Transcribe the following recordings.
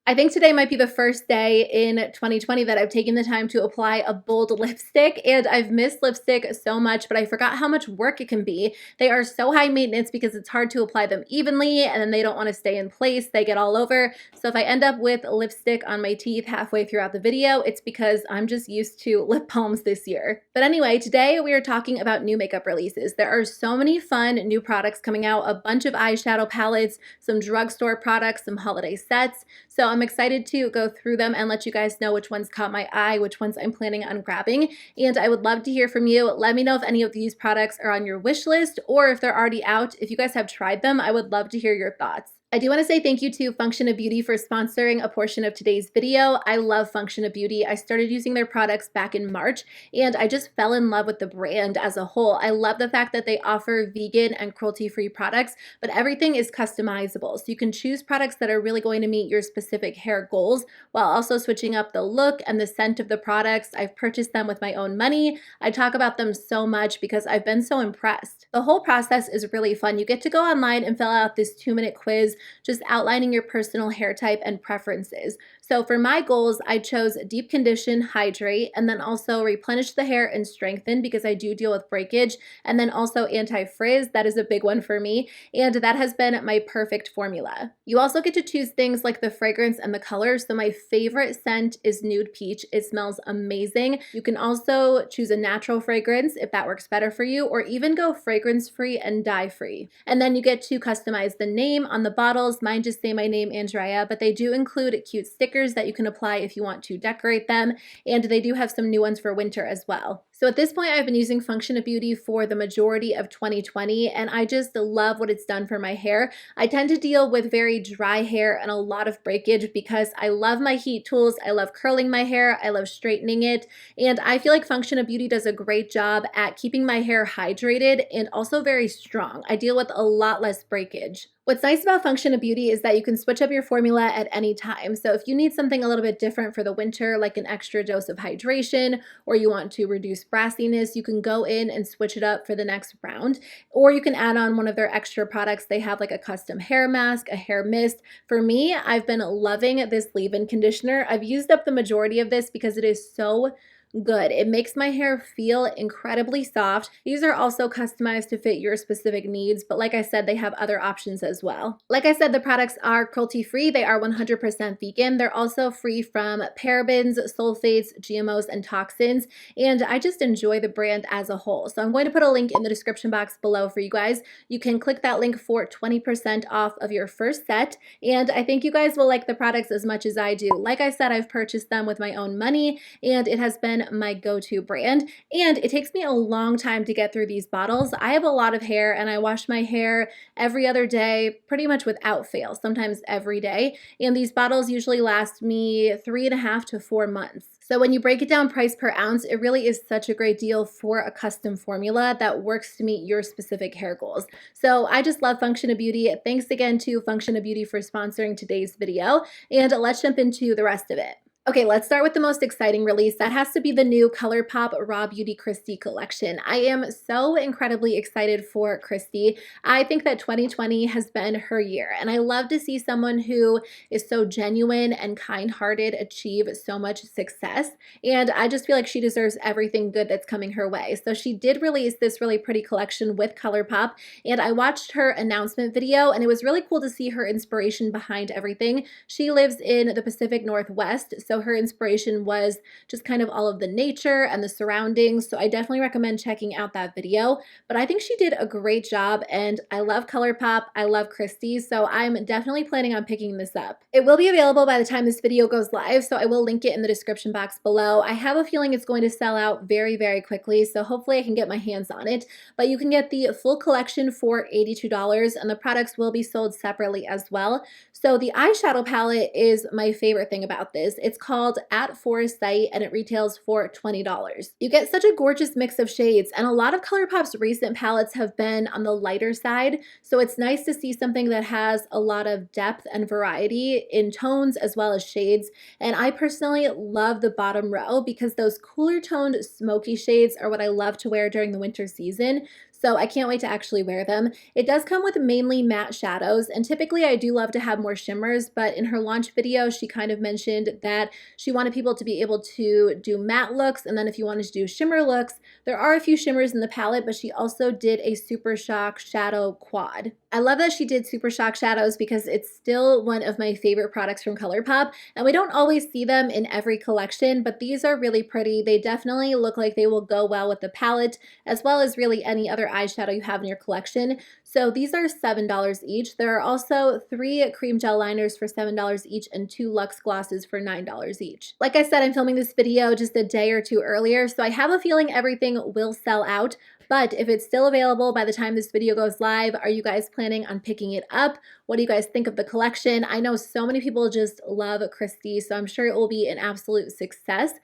I think today might be the first day in 2020 that I've taken the time to apply a bold lipstick, and I've missed lipstick so much, but I forgot how much work it can be. They are so high maintenance because it's hard to apply them evenly, and then they don't want to stay in place. They get all over. So if I end up with lipstick on my teeth halfway throughout the video, it's because I'm just used to lip balms this year. But anyway, today we are talking about new makeup releases. There are so many fun new products coming out, a bunch of eyeshadow palettes, some drugstore products, some holiday sets. So I'm excited to go through them and let you guys know which ones caught my eye, which ones I'm planning on grabbing. And I would love to hear from you. Let me know if any of these products are on your wish list or if they're already out. If you guys have tried them, I would love to hear your thoughts. I do want to say thank you to Function of Beauty for sponsoring a portion of today's video. I love Function of Beauty. I started using their products back in March, and I just fell in love with the brand as a whole. I love the fact that they offer vegan and cruelty-free products, but everything is customizable. So you can choose products that are really going to meet your specific hair goals while also switching up the look and the scent of the products. I've purchased them with my own money. I talk about them so much because I've been so impressed. The whole process is really fun. You get to go online and fill out this 2-minute quiz just outlining your personal hair type and preferences. So for my goals, I chose deep condition, hydrate, and then also replenish the hair and strengthen because I do deal with breakage, and then also anti-frizz. That is a big one for me, and that has been my perfect formula. You also get to choose things like the fragrance and the color. So my favorite scent is Nude Peach. It smells amazing. You can also choose a natural fragrance if that works better for you, or even go fragrance-free and dye-free. And then you get to customize the name on the bottles. Mine just say my name, Andrea, but they do include cute stickers that you can apply if you want to decorate them, and they do have some new ones for winter as well. So at this point, I've been using Function of Beauty for the majority of 2020, and I just love what it's done for my hair. I tend to deal with very dry hair and a lot of breakage because I love my heat tools, I love curling my hair, I love straightening it, and I feel like Function of Beauty does a great job at keeping my hair hydrated and also very strong. I deal with a lot less breakage. What's nice about Function of Beauty is that you can switch up your formula at any time. So if you need something a little bit different for the winter, like an extra dose of hydration, or you want to reduce brassiness, you can go in and switch it up for the next round. Or you can add on one of their extra products. They have like a custom hair mask, a hair mist. For me, I've been loving this leave-in conditioner. I've used up the majority of this because it is so good. It makes my hair feel incredibly soft. These are also customized to fit your specific needs, but like I said, they have other options as well. Like I said, the products are cruelty-free. They are 100% vegan. They're also free from parabens, sulfates, GMOs, and toxins, and I just enjoy the brand as a whole. So I'm going to put a link in the description box below for you guys. You can click that link for 20% off of your first set, and I think you guys will like the products as much as I do. Like I said, I've purchased them with my own money, and it has been my go-to brand, and it takes me a long time to get through these bottles. I have a lot of hair, and I wash my hair every other day, pretty much without fail, sometimes every day, and these bottles usually last me 3.5 to 4 months. So when you break it down price per ounce, it really is such a great deal for a custom formula that works to meet your specific hair goals. So I just love Function of Beauty. Thanks again to Function of Beauty for sponsoring today's video, and let's jump into the rest of it. Okay, let's start with the most exciting release. That has to be the new ColourPop Raw Beauty Kristi collection. I am so incredibly excited for Kristi. I think that 2020 has been her year, and I love to see someone who is so genuine and kind-hearted achieve so much success, and I just feel like she deserves everything good that's coming her way. So she did release this really pretty collection with ColourPop, and I watched her announcement video, and it was really cool to see her inspiration behind everything. She lives in the Pacific Northwest, so her inspiration was just kind of all of the nature and the surroundings. So I definitely recommend checking out that video. But I think she did a great job, and I love ColourPop. I love Kristi, so I'm definitely planning on picking this up. It will be available by the time this video goes live, so I will link it in the description box below. I have a feeling it's going to sell out very, very quickly, so hopefully I can get my hands on it. But you can get the full collection for $82, and the products will be sold separately as well. So the eyeshadow palette is my favorite thing about this. It's called At Forest Sight, and it retails for $20. You get such a gorgeous mix of shades, and a lot of ColourPop's recent palettes have been on the lighter side, so it's nice to see something that has a lot of depth and variety in tones as well as shades. And I personally love the bottom row because those cooler toned smoky shades are what I love to wear during the winter season. So I can't wait to actually wear them. It does come with mainly matte shadows, and typically I do love to have more shimmers, but in her launch video, she kind of mentioned that she wanted people to be able to do matte looks, and then if you wanted to do shimmer looks, there are a few shimmers in the palette, but she also did a Super Shock Shadow Quad. I love that she did Super Shock shadows because it's still one of my favorite products from ColourPop, and we don't always see them in every collection, but these are really pretty. They definitely look like they will go well with the palette, as well as really any other eyeshadow you have in your collection. So these are $7 each. There are also 3 cream gel liners for $7 each and 2 Luxe glosses for $9 each. Like I said, I'm filming this video just a day or two earlier, so I have a feeling everything will sell out. But if it's still available by the time this video goes live, are you guys planning on picking it up? What do you guys think of the collection? I know so many people just love Kristi, so I'm sure it will be an absolute success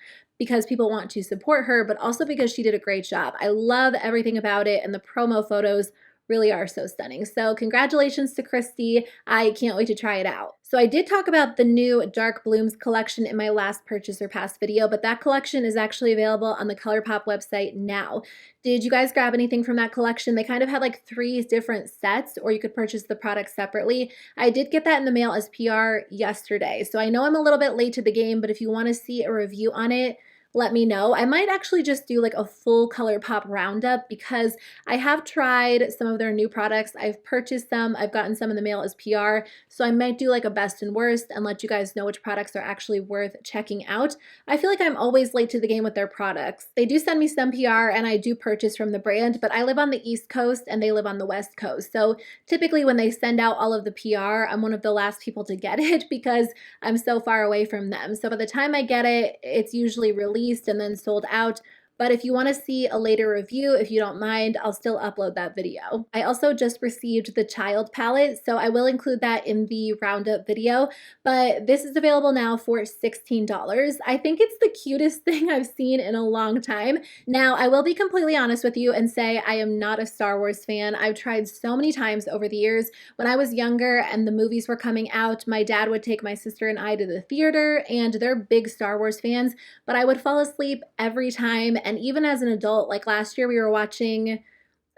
because people want to support her, but also because she did a great job. I love everything about it, and the promo photos really are so stunning. So congratulations to Kristi. I can't wait to try it out. So I did talk about the new Dark Blooms collection in my last purchase or pass video, but that collection is actually available on the ColourPop website now. Did you guys grab anything from that collection? They kind of had like 3 different sets, or you could purchase the products separately. I did get that in the mail as PR yesterday. So I know I'm a little bit late to the game, but if you want to see a review on it, let me know. I might actually just do like a full ColourPop roundup because I have tried some of their new products. I've purchased them. I've gotten some in the mail as PR. So I might do like a best and worst and let you guys know which products are actually worth checking out. I feel like I'm always late to the game with their products. They do send me some PR and I do purchase from the brand, but I live on the East Coast and they live on the West Coast. So typically when they send out all of the PR, I'm one of the last people to get it because I'm so far away from them. So by the time I get it, it's usually released and then sold out. But if you want to see a later review, if you don't mind, I'll still upload that video. I also just received the Child palette, so I will include that in the roundup video, but this is available now for $16. I think it's the cutest thing I've seen in a long time. Now, I will be completely honest with you and say I am not a Star Wars fan. I've tried so many times over the years. When I was younger and the movies were coming out, my dad would take my sister and I to the theater, and they're big Star Wars fans, but I would fall asleep every time. And even as an adult, like last year we were watching,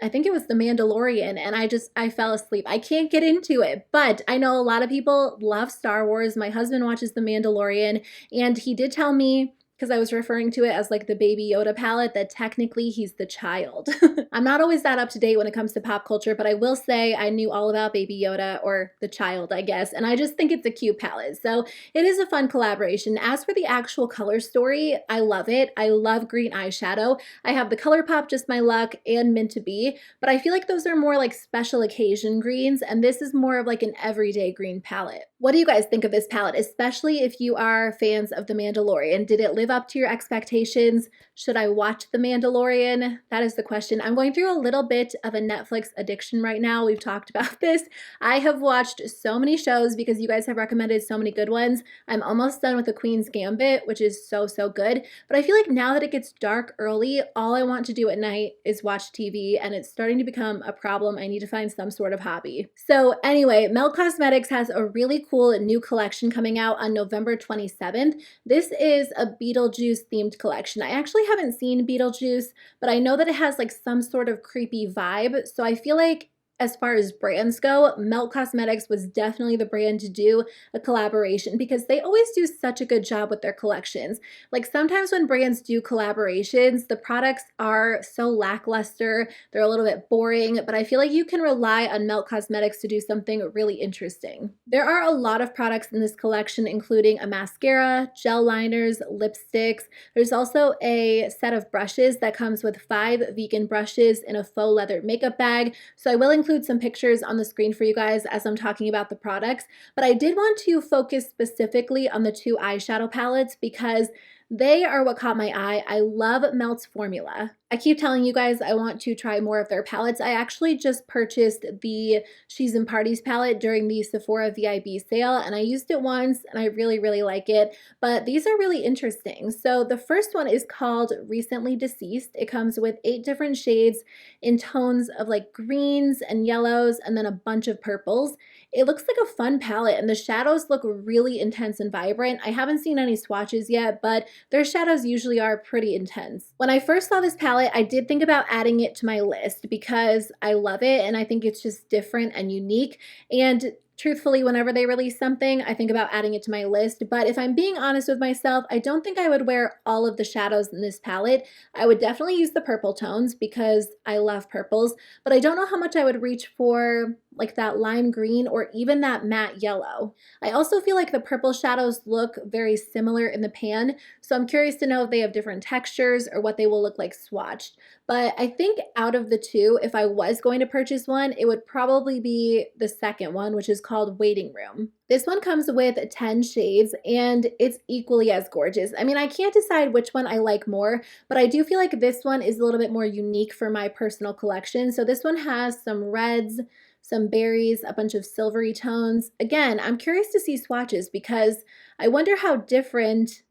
I think it was The Mandalorian, and I fell asleep. I can't get into it, but I know a lot of people love Star Wars. My husband watches The Mandalorian, and he did tell me, because I was referring to it as like the Baby Yoda palette, that technically he's the child. I'm not always that up to date when it comes to pop culture, but I will say I knew all about Baby Yoda, or the child, I guess, and I just think it's a cute palette. So it is a fun collaboration. As for the actual color story, I love it. I love green eyeshadow. I have the ColourPop Just My Luck and Mint to Be, but I feel like those are more like special occasion greens, and this is more of like an everyday green palette. What do you guys think of this palette, especially if you are fans of The Mandalorian? Did it live up to your expectations? Should I watch The Mandalorian? That is the question. I'm going through a little bit of a Netflix addiction right now. We've talked about this. I have watched so many shows because you guys have recommended so many good ones. I'm almost done with The Queen's Gambit, which is so, so good. But I feel like now that it gets dark early, all I want to do at night is watch TV, and it's starting to become a problem. I need to find some sort of hobby. So anyway, Melt Cosmetics has a really cool new collection coming out on November 27th. This is a Beetlejuice themed collection. I actually haven't seen Beetlejuice, but I know that it has like some sort of creepy vibe. So I feel like as far as brands go, Melt Cosmetics was definitely the brand to do a collaboration because they always do such a good job with their collections. Like sometimes when brands do collaborations, the products are so lackluster, they're a little bit boring, but I feel like you can rely on Melt Cosmetics to do something really interesting. There are a lot of products in this collection, including a mascara, gel liners, lipsticks. There's also a set of brushes that comes with 5 vegan brushes in a faux leather makeup bag. So I will include some pictures on the screen for you guys as I'm talking about the products, but I did want to focus specifically on the 2 eyeshadow palettes because they are what caught my eye. I love Melt's formula. I keep telling you guys I want to try more of their palettes. I actually just purchased the She's in Parties palette during the Sephora VIB sale, and I used it once and I really, really like it, but these are really interesting. So the first one is called Recently Deceased. It comes with 8 different shades in tones of like greens and yellows and then a bunch of purples. It looks like a fun palette, and the shadows look really intense and vibrant. I haven't seen any swatches yet, but their shadows usually are pretty intense. When I first saw this palette, I did think about adding it to my list because I love it and I think it's just different and unique. And truthfully, whenever they release something, I think about adding it to my list. But if I'm being honest with myself, I don't think I would wear all of the shadows in this palette. I would definitely use the purple tones because I love purples, but I don't know how much I would reach for like that lime green or even that matte yellow. I also feel like the purple shadows look very similar in the pan, so I'm curious to know if they have different textures or what they will look like swatched. But I think out of the two, if I was going to purchase one, it would probably be the second one, which is called Waiting Room. This one comes with 10 shades and it's equally as gorgeous. I mean, I can't decide which one I like more, but I do feel like this one is a little bit more unique for my personal collection. So this one has some reds, some berries, a bunch of silvery tones. Again, I'm curious to see swatches because I wonder how different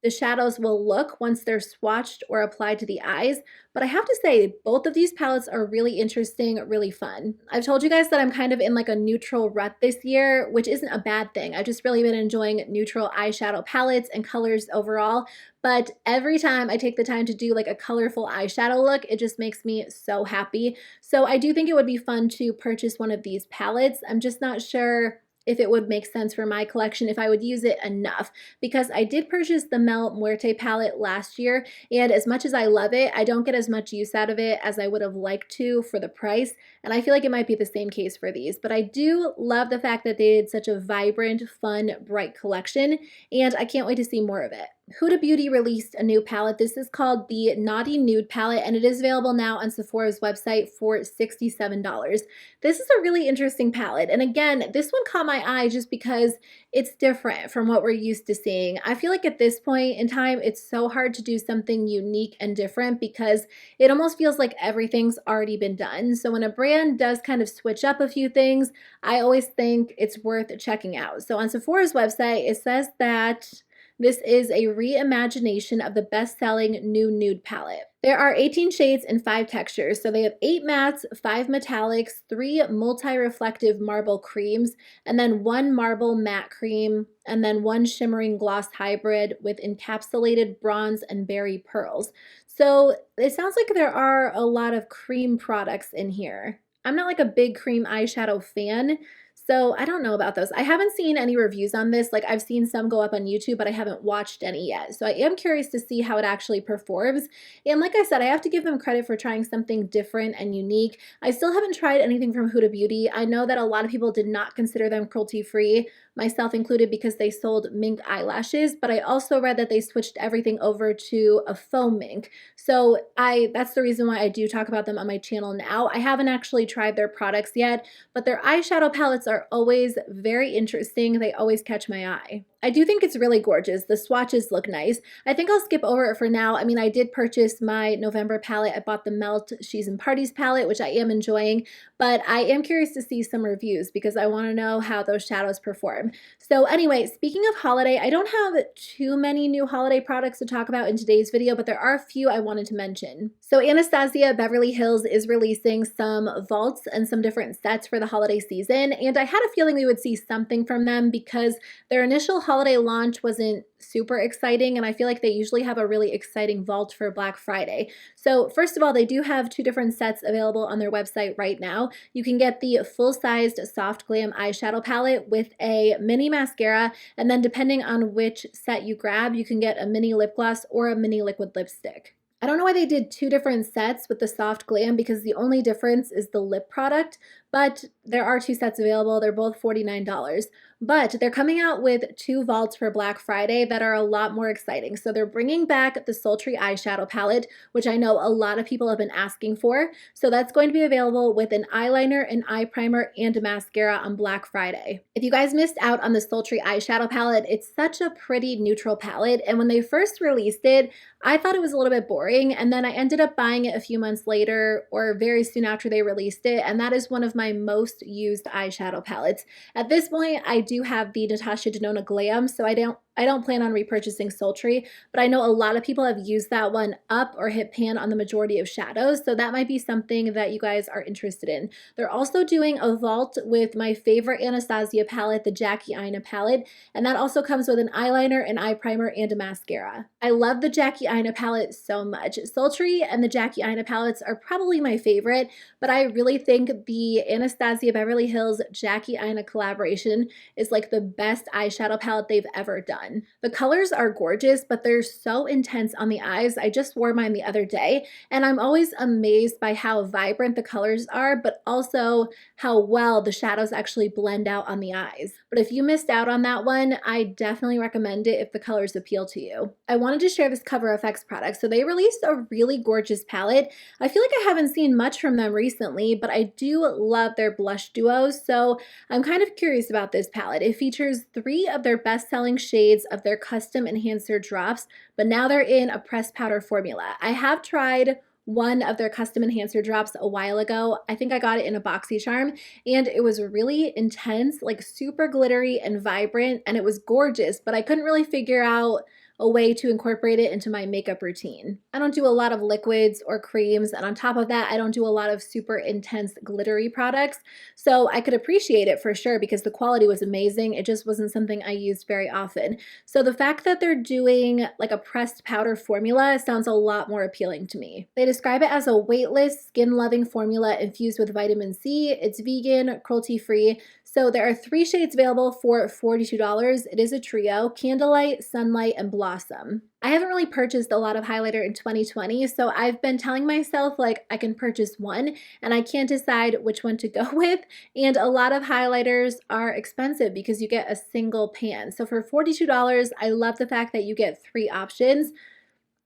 the shadows will look once they're swatched or applied to the eyes, but I have to say both of these palettes are really interesting, really fun. I've told you guys that I'm kind of in like a neutral rut this year, which isn't a bad thing. I've just really been enjoying neutral eyeshadow palettes and colors overall, but every time I take the time to do like a colorful eyeshadow look, it just makes me so happy. So I do think it would be fun to purchase one of these palettes. I'm just not sure if it would make sense for my collection, if I would use it enough, because I did purchase the Mel Muerte palette last year, and as much as I love it, I don't get as much use out of it as I would have liked to for the price, and I feel like it might be the same case for these, but I do love the fact that they did such a vibrant, fun, bright collection, and I can't wait to see more of it. Huda Beauty released a new palette. This is called the Naughty Nude palette, and it is available now on Sephora's website for $67. This is a really interesting palette, and again, this one caught my eye just because it's different from what we're used to seeing. I feel like at this point in time, it's so hard to do something unique and different because it almost feels like everything's already been done. So when a brand does kind of switch up a few things, I always think it's worth checking out. So on Sephora's website, it says that this is a reimagination of the best-selling new nude palette. There are 18 shades and 5 textures, so they have 8 mattes, 5 metallics, 3 multi-reflective marble creams, and then 1 marble matte cream, and then 1 shimmering gloss hybrid with encapsulated bronze and berry pearls. So it sounds like there are a lot of cream products in here. I'm not like a big cream eyeshadow fan, so I don't know about those. I haven't seen any reviews on this. Like I've seen some go up on YouTube, but I haven't watched any yet. So I am curious to see how it actually performs. And like I said, I have to give them credit for trying something different and unique. I still haven't tried anything from Huda Beauty. I know that a lot of people did not consider them cruelty-free, myself included, because they sold mink eyelashes, but I also read that they switched everything over to a faux mink. So that's the reason why I do talk about them on my channel now. I haven't actually tried their products yet, but their eyeshadow palettes are always very interesting. They always catch my eye. I do think it's really gorgeous. The swatches look nice. I think I'll skip over it for now. I mean, I did purchase my November palette. I bought the Melt She's in Parties palette, which I am enjoying, but I am curious to see some reviews because I want to know how those shadows perform. So anyway, speaking of holiday, I don't have too many new holiday products to talk about in today's video, but there are a few I wanted to mention. So Anastasia Beverly Hills is releasing some vaults and some different sets for the holiday season, and I had a feeling we would see something from them because their initial holiday launch wasn't super exciting, and I feel like they usually have a really exciting vault for Black Friday. So first of all, they do have 2 different sets available on their website right now. You can get the full-sized Soft Glam eyeshadow palette with a mini mascara, and then depending on which set you grab, you can get a mini lip gloss or a mini liquid lipstick. I don't know why they did 2 different sets with the Soft Glam because the only difference is the lip product, but there are 2 sets available. They're both $49. But they're coming out with 2 vaults for Black Friday that are a lot more exciting. So they're bringing back the Sultry eyeshadow palette, which I know a lot of people have been asking for. So that's going to be available with an eyeliner, an eye primer, and a mascara on Black Friday. If you guys missed out on the Sultry eyeshadow palette, it's such a pretty neutral palette. And when they first released it, I thought it was a little bit boring. And then I ended up buying it a few months later or very soon after they released it. And that is one of my most used eyeshadow palettes. At this point, I do have the Natasha Denona Glam, so I I don't plan on repurchasing Sultry, but I know a lot of people have used that one up or hit pan on the majority of shadows, so that might be something that you guys are interested in. They're also doing a vault with my favorite Anastasia palette, the Jackie Aina palette, and that also comes with an eyeliner, an eye primer, and a mascara. I love the Jackie Aina palette so much. Sultry and the Jackie Aina palettes are probably my favorite, but I really think the Anastasia Beverly Hills Jackie Aina collaboration is like the best eyeshadow palette they've ever done. The colors are gorgeous, but they're so intense on the eyes. I just wore mine the other day, and I'm always amazed by how vibrant the colors are, but also how well the shadows actually blend out on the eyes. But if you missed out on that one, I definitely recommend it if the colors appeal to you. I wanted to share this Cover FX product. So they released a really gorgeous palette. I feel like I haven't seen much from them recently, but I do love their blush duos, so I'm kind of curious about this palette. It features 3 of their best-selling shades of their custom enhancer drops, but now they're in a pressed powder formula. I have tried one of their custom enhancer drops a while ago. I think I got it in a BoxyCharm, and it was really intense, like super glittery and vibrant, and it was gorgeous, but I couldn't really figure out a way to incorporate it into my makeup routine. I don't do a lot of liquids or creams, and on top of that, I don't do a lot of super intense glittery products, so I could appreciate it for sure because the quality was amazing. It just wasn't something I used very often. So the fact that they're doing like a pressed powder formula sounds a lot more appealing to me. They describe it as a weightless, skin-loving formula infused with vitamin C. It's vegan, cruelty-free. So there are 3 shades available for $42. It is a trio: Candlelight, Sunlight, and Blossom. I haven't really purchased a lot of highlighter in 2020, so I've been telling myself like I can purchase one and I can't decide which one to go with. And a lot of highlighters are expensive because you get a single pan. So for $42, I love the fact that you get 3 options.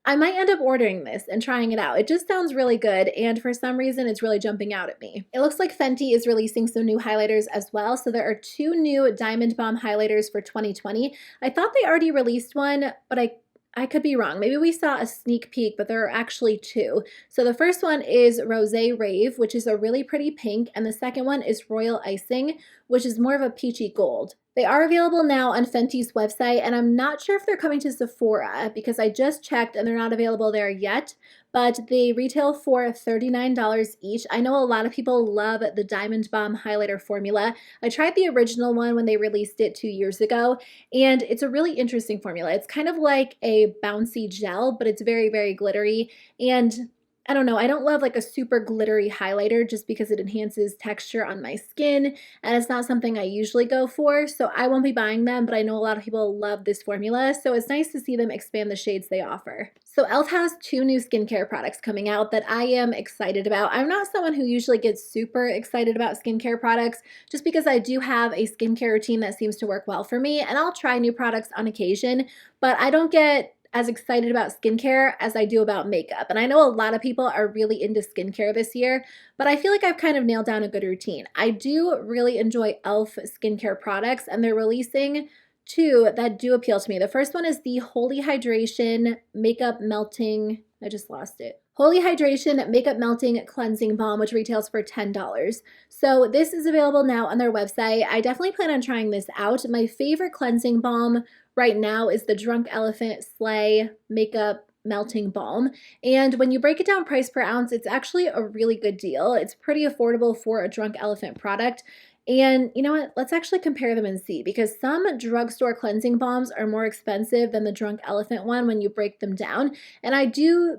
I might end up ordering this and trying it out. It just sounds really good, and for some reason it's really jumping out at me. It looks like Fenty is releasing some new highlighters as well, so there are 2 new Diamond Bomb highlighters for 2020. I thought they already released one, but I could be wrong. Maybe we saw a sneak peek, but there are actually 2. So the first one is Rosé Rave, which is a really pretty pink, and the second one is Royal Icing, which is more of a peachy gold. They are available now on Fenty's website, and I'm not sure if they're coming to Sephora because I just checked and they're not available there yet, but they retail for $39 each. I know a lot of people love the Diamond Bomb highlighter formula. I tried the original one when they released it 2 years ago, and it's a really interesting formula. It's kind of like a bouncy gel, but it's very, very glittery, and I don't know, I don't love like a super glittery highlighter just because it enhances texture on my skin, and it's not something I usually go for, so I won't be buying them, but I know a lot of people love this formula, so it's nice to see them expand the shades they offer. So e.l.f. has 2 new skincare products coming out that I am excited about. I'm not someone who usually gets super excited about skincare products just because I do have a skincare routine that seems to work well for me, and I'll try new products on occasion, but I don't get as excited about skincare as I do about makeup. And I know a lot of people are really into skincare this year, but I feel like I've kind of nailed down a good routine. I do really enjoy e.l.f. skincare products, and they're releasing 2 that do appeal to me. The first one is the Holy Hydration Makeup Melting, I just lost it. Holy Hydration Makeup Melting Cleansing Balm, which retails for $10. So this is available now on their website. I definitely plan on trying this out. My favorite cleansing balm right now is the Drunk Elephant Slay Makeup Melting Balm, and when you break it down price per ounce, it's actually a really good deal. It's pretty affordable for a Drunk Elephant product. And you know what? Let's actually compare them and see, because some drugstore cleansing balms are more expensive than the Drunk Elephant one when you break them down, and I do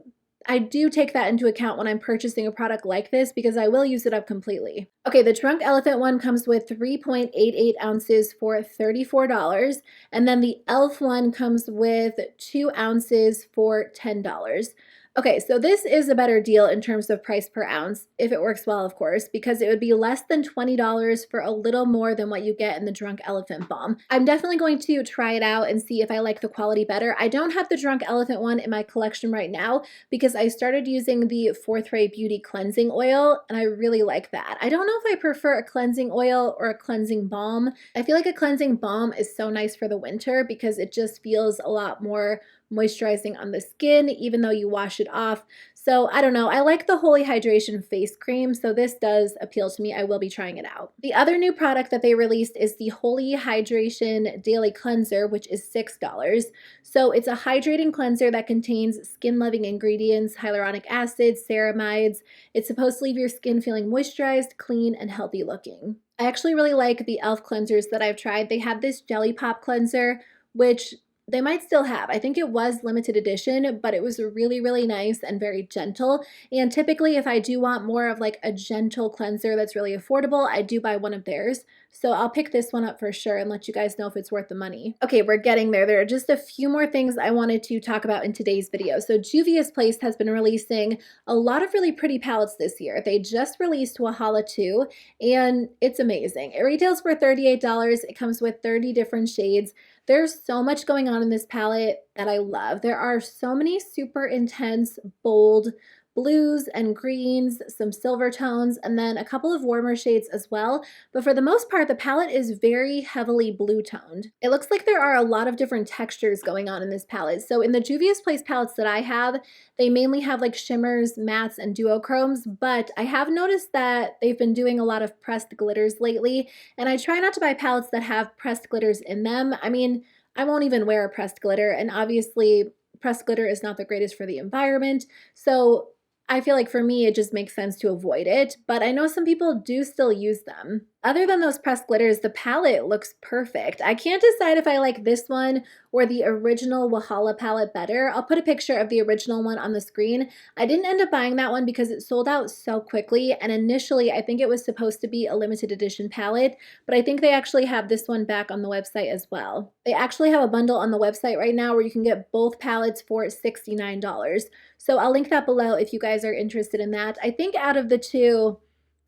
take that into account when I'm purchasing a product like this because I will use it up completely. Okay, the Drunk Elephant one comes with 3.88 ounces for $34, and then the e.l.f. one comes with 2 ounces for $10. Okay, so this is a better deal in terms of price per ounce, if it works well, of course, because it would be less than $20 for a little more than what you get in the Drunk Elephant Balm. I'm definitely going to try it out and see if I like the quality better. I don't have the Drunk Elephant one in my collection right now because I started using the Fourth Ray Beauty Cleansing Oil, and I really like that. I don't know if I prefer a cleansing oil or a cleansing balm. I feel like a cleansing balm is so nice for the winter because it just feels a lot more moisturizing on the skin, even though you wash it off. So I don't know, I like the Holy Hydration face cream, so this does appeal to me. I will be trying it out. The other new product that they released is the Holy Hydration Daily Cleanser, which is $6. So it's a hydrating cleanser that contains skin-loving ingredients, hyaluronic acid, ceramides. It's supposed to leave your skin feeling moisturized, clean, and healthy looking. I actually really like the e.l.f. cleansers that I've tried. They have this Jelly Pop cleanser, which they might still have. I think it was limited edition, but it was really, really nice and very gentle. And typically, if I do want more of like a gentle cleanser that's really affordable, I do buy one of theirs. So I'll pick this one up for sure and let you guys know if it's worth the money. Okay, we're getting there. There are just a few more things I wanted to talk about in today's video. So Juvia's Place has been releasing a lot of really pretty palettes this year. They just released Wahala 2, and it's amazing. It retails for $38. It comes with 30 different shades. There's so much going on in this palette that I love. There are so many super intense, bold blues and greens, some silver tones, and then a couple of warmer shades as well. But for the most part, the palette is very heavily blue toned. It looks like there are a lot of different textures going on in this palette. So in the Juvia's Place palettes that I have, they mainly have like shimmers, mattes, and duochromes, but I have noticed that they've been doing a lot of pressed glitters lately, and I try not to buy palettes that have pressed glitters in them. I mean, I won't even wear a pressed glitter, and obviously pressed glitter is not the greatest for the environment, so I feel like for me, it just makes sense to avoid it, but I know some people do still use them. Other than those pressed glitters, the palette looks perfect. I can't decide if I like this one or the original Wahala palette better. I'll put a picture of the original one on the screen. I didn't end up buying that one because it sold out so quickly, and initially I think it was supposed to be a limited edition palette, but I think they actually have this one back on the website as well. They actually have a bundle on the website right now where you can get both palettes for $69. So I'll link that below if you guys are interested in that. I think out of the two,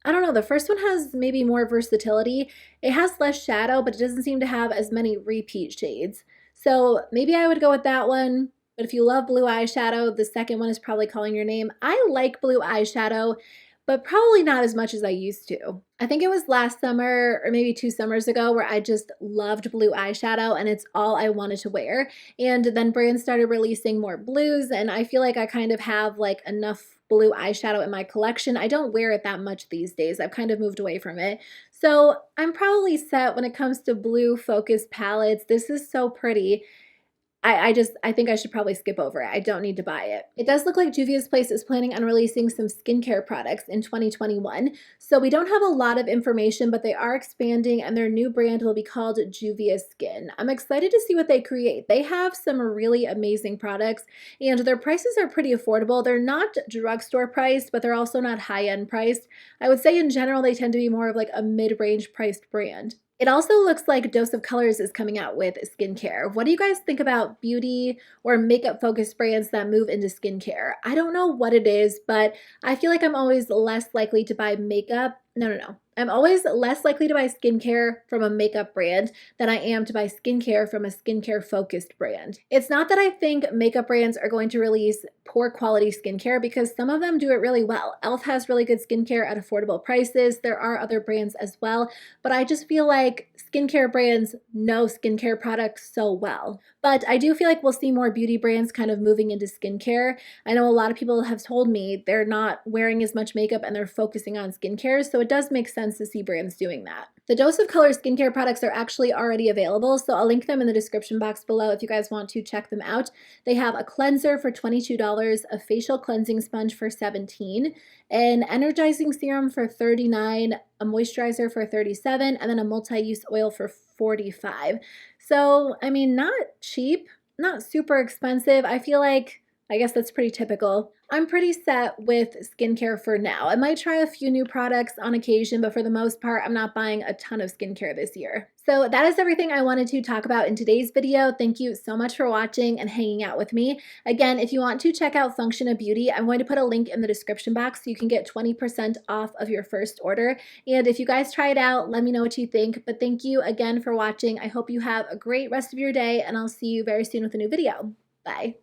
I don't know, the first one has maybe more versatility. It has less shadow, but it doesn't seem to have as many repeat shades. So maybe I would go with that one. But if you love blue eyeshadow, the second one is probably calling your name. I like blue eyeshadow, but probably not as much as I used to. I think it was last summer or maybe 2 summers ago where I just loved blue eyeshadow and it's all I wanted to wear. And then brands started releasing more blues, and I feel like I kind of have like enough blue eyeshadow in my collection. I don't wear it that much these days. I've kind of moved away from it. So I'm probably set when it comes to blue focused palettes. This is so pretty. I think I should probably skip over it. I don't need to buy it. It does look like Juvia's Place is planning on releasing some skincare products in 2021. So we don't have a lot of information, but they are expanding, and their new brand will be called Juvia Skin. I'm excited to see what they create. They have some really amazing products, and their prices are pretty affordable. They're not drugstore priced, but they're also not high-end priced. I would say in general, they tend to be more of like a mid-range priced brand. It also looks like Dose of Colors is coming out with skincare. What do you guys think about beauty or makeup focused brands that move into skincare? I don't know what it is, but I feel like I'm always less likely to buy makeup. No. I'm always less likely to buy skincare from a makeup brand than I am to buy skincare from a skincare focused brand. It's not that I think makeup brands are going to release poor quality skincare, because some of them do it really well. e.l.f. has really good skincare at affordable prices. There are other brands as well, but I just feel like skincare brands know skincare products so well. But I do feel like we'll see more beauty brands kind of moving into skincare. I know a lot of people have told me they're not wearing as much makeup and they're focusing on skincare, so it does make sense to see brands doing that. The Dose of Color skincare products are actually already available, so I'll link them in the description box below if you guys want to check them out. They have a cleanser for $22, a facial cleansing sponge for $17, an energizing serum for $39, a moisturizer for $37, and then a multi-use oil for $45. So, I mean, not cheap, not super expensive. I guess that's pretty typical. I'm pretty set with skincare for now. I might try a few new products on occasion, but for the most part, I'm not buying a ton of skincare this year. So that is everything I wanted to talk about in today's video. Thank you so much for watching and hanging out with me. Again, if you want to check out Function of Beauty, I'm going to put a link in the description box so you can get 20% off of your first order. And if you guys try it out, let me know what you think. But thank you again for watching. I hope you have a great rest of your day, and I'll see you very soon with a new video. Bye.